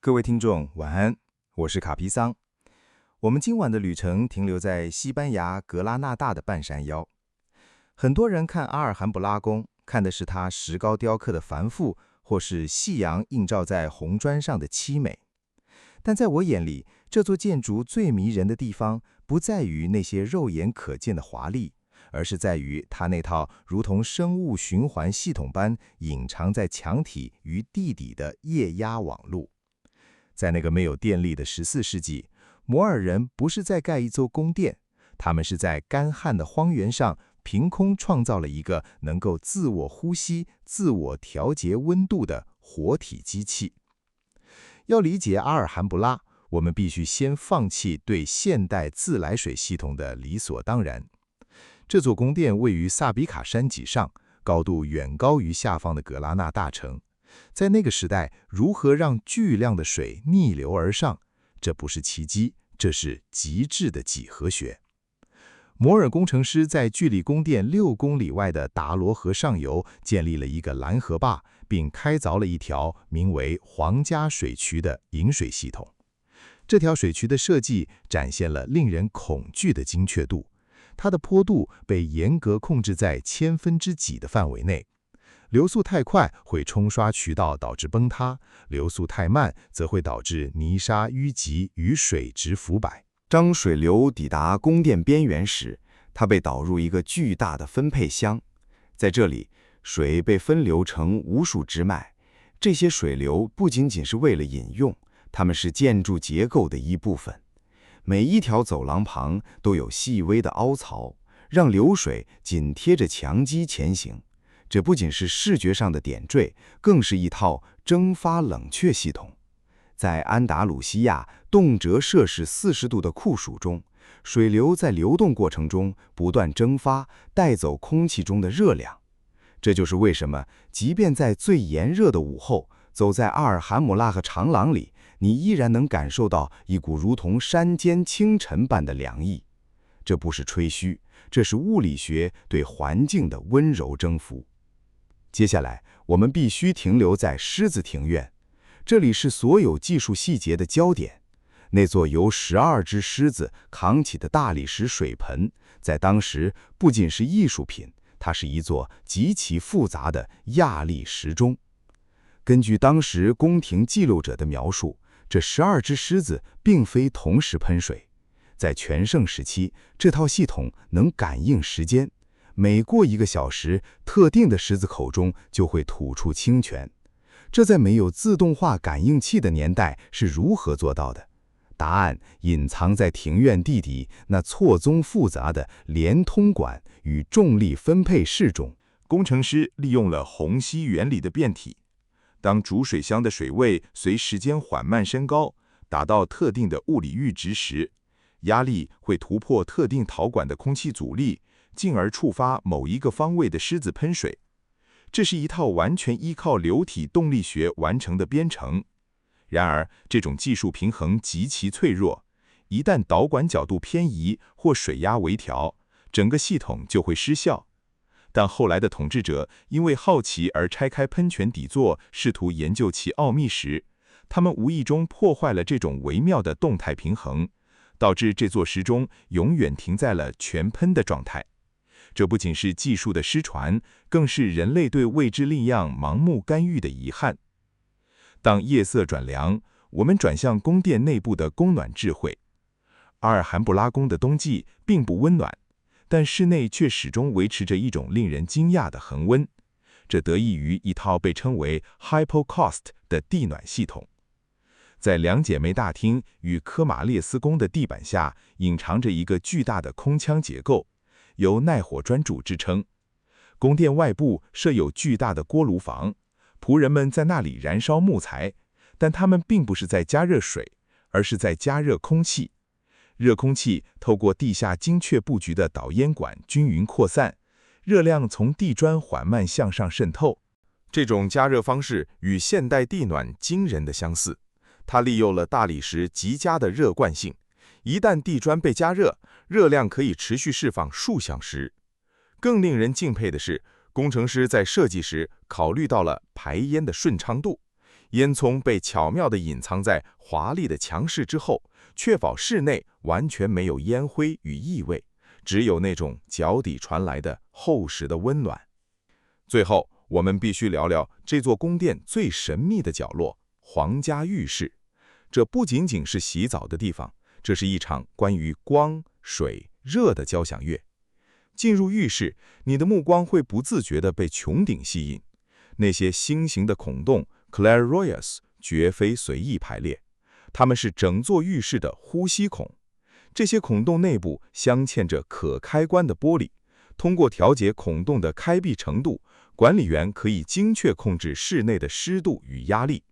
各位听众，晚安，我是卡皮桑。我们今晚的旅程停留在西班牙格拉纳大的半山腰。很多人看阿尔罕布拉宫，看的是它石膏雕刻的繁复，或是夕阳映照在红砖上的凄美。但在我眼里，这座建筑最迷人的地方，不在于那些肉眼可见的华丽，而是在于它那套如同生物循环系统般隐藏在墙体与地底的液压网路。在那个没有电力的14世纪，摩尔人不是在盖一座宫殿，他们是在干旱的荒原上凭空创造了一个能够自我呼吸、自我调节温度的活体机器。要理解阿尔罕布拉，我们必须先放弃对现代自来水系统的理所当然。这座宫殿位于萨比卡山脊上，高度远高于下方的格拉纳大城。在那个时代，如何让巨量的水逆流而上，这不是奇迹，这是极致的几何学。摩尔工程师在距离宫殿6公里外的达罗河上游建立了一个拦河坝，并开凿了一条名为皇家水渠的引水系统。这条水渠的设计展现了令人恐惧的精确度，它的坡度被严格控制在千分之几的范围内。流速太快会冲刷渠道导致崩塌，流速太慢则会导致泥沙淤积与水质腐败。当水流抵达宫殿边缘时，它被导入一个巨大的分配箱，在这里，水被分流成无数支脉。这些水流不仅仅是为了饮用，它们是建筑结构的一部分。每一条走廊旁都有细微的凹槽，让流水紧贴着墙基前行。这不仅是视觉上的点缀，更是一套蒸发冷却系统。在安达鲁西亚动辄摄氏40度的酷暑中，水流在流动过程中不断蒸发，带走空气中的热量。这就是为什么，即便在最炎热的午后，走在阿尔罕姆拉河长廊里，你依然能感受到一股如同山间清晨般的凉意。这不是吹嘘，这是物理学对环境的温柔征服。接下来，我们必须停留在狮子庭院，这里是所有技术细节的焦点。那座由12只狮子扛起的大理石水盆，在当时不仅是艺术品，它是一座极其复杂的亚历时钟。根据当时宫廷记录者的描述，这12只狮子并非同时喷水。在全盛时期，这套系统能感应时间。每过1个小时，特定的狮子口中就会吐出清泉。这在没有自动化感应器的年代是如何做到的？答案隐藏在庭院地底那错综复杂的连通管与重力分配室中。工程师利用了虹吸原理的变体，当主水箱的水位随时间缓慢升高，达到特定的物理阈值时，压力会突破特定陶管的空气阻力，进而触发某一个方位的狮子喷水。这是一套完全依靠流体动力学完成的编程。然而，这种技术平衡极其脆弱，一旦导管角度偏移或水压微调，整个系统就会失效。但后来的统治者因为好奇而拆开喷泉底座，试图研究其奥秘时，他们无意中破坏了这种微妙的动态平衡，导致这座时钟永远停在了全喷的状态。这不仅是技术的失传，更是人类对未知力量盲目干预的遗憾。当夜色转凉，我们转向宫殿内部的供暖智慧。阿尔罕布拉宫的冬季并不温暖，但室内却始终维持着一种令人惊讶的恒温。这得益于一套被称为 Hypocaust 的地暖系统。在两姐妹大厅与科马列斯宫的地板下，隐藏着一个巨大的空腔结构，由耐火砖柱支撑。宫殿外部设有巨大的锅炉房，仆人们在那里燃烧木材，但他们并不是在加热水，而是在加热空气。热空气透过地下精确布局的导烟管均匀扩散，热量从地砖缓慢向上渗透。这种加热方式与现代地暖惊人的相似，它利用了大理石极佳的热惯性。一旦地砖被加热，热量可以持续释放数小时。更令人敬佩的是，工程师在设计时考虑到了排烟的顺畅度，烟囱被巧妙地隐藏在华丽的墙饰之后，确保室内完全没有烟灰与异味，只有那种脚底传来的厚实的温暖。最后，我们必须聊聊这座宫殿最神秘的角落——皇家浴室。这不仅仅是洗澡的地方，这是一场关于光、水、热的交响乐。进入浴室，你的目光会不自觉地被穹顶吸引。那些星形的孔洞 clairvoyants 绝非随意排列，它们是整座浴室的呼吸孔。这些孔洞内部镶嵌着可开关的玻璃，通过调节孔洞的开闭程度，管理员可以精确控制室内的湿度与压力。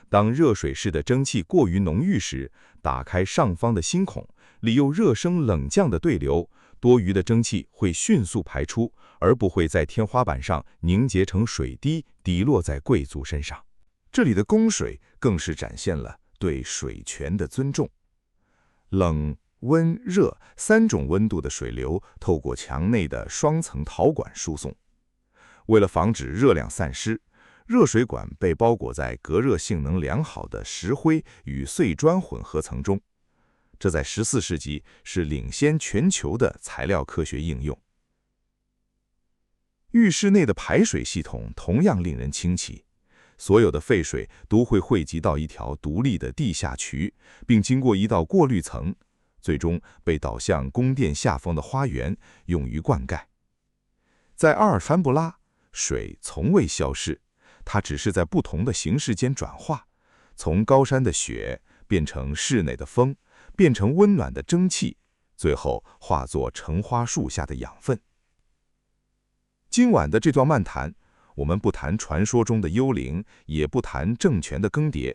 当热水室的蒸汽过于浓郁时，打开上方的新孔，利用热升冷降的对流，多余的蒸汽会迅速排出，而不会在天花板上凝结成水滴，滴落在贵族身上。这里的供水更是展现了对水泉的尊重。冷、温、热3种温度的水流透过墙内的双层陶管输送。为了防止热量散失，热水管被包裹在隔热性能良好的石灰与碎砖混合层中，这在14世纪是领先全球的材料科学应用。浴室内的排水系统同样令人惊奇，所有的废水都会汇集到一条独立的地下渠，并经过一道过滤层，最终被导向宫殿下方的花园，用于灌溉。在阿尔罕布拉，水从未消失，它只是在不同的形式间转化，从高山的雪变成室内的风，变成温暖的蒸汽，最后化作橙花树下的养分。今晚的这段漫谈，我们不谈传说中的幽灵，也不谈政权的更迭，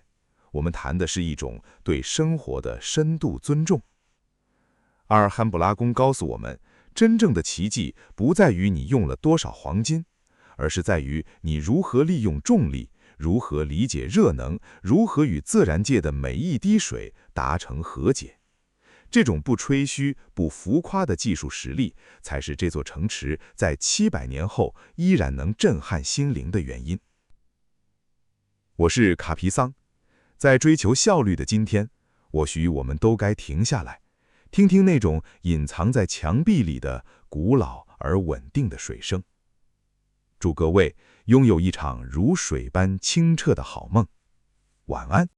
我们谈的是一种对生活的深度尊重。阿尔罕布拉宫告诉我们，真正的奇迹不在于你用了多少黄金，而是在于你如何利用重力，如何理解热能，如何与自然界的每一滴水达成和解。这种不吹嘘、不浮夸的技术实力，才是这座城池在700年后依然能震撼心灵的原因。我是卡皮桑，在追求效率的今天，或许我们都该停下来，听听那种隐藏在墙壁里的古老而稳定的水声。祝各位拥有一场如水般清澈的好梦，晚安。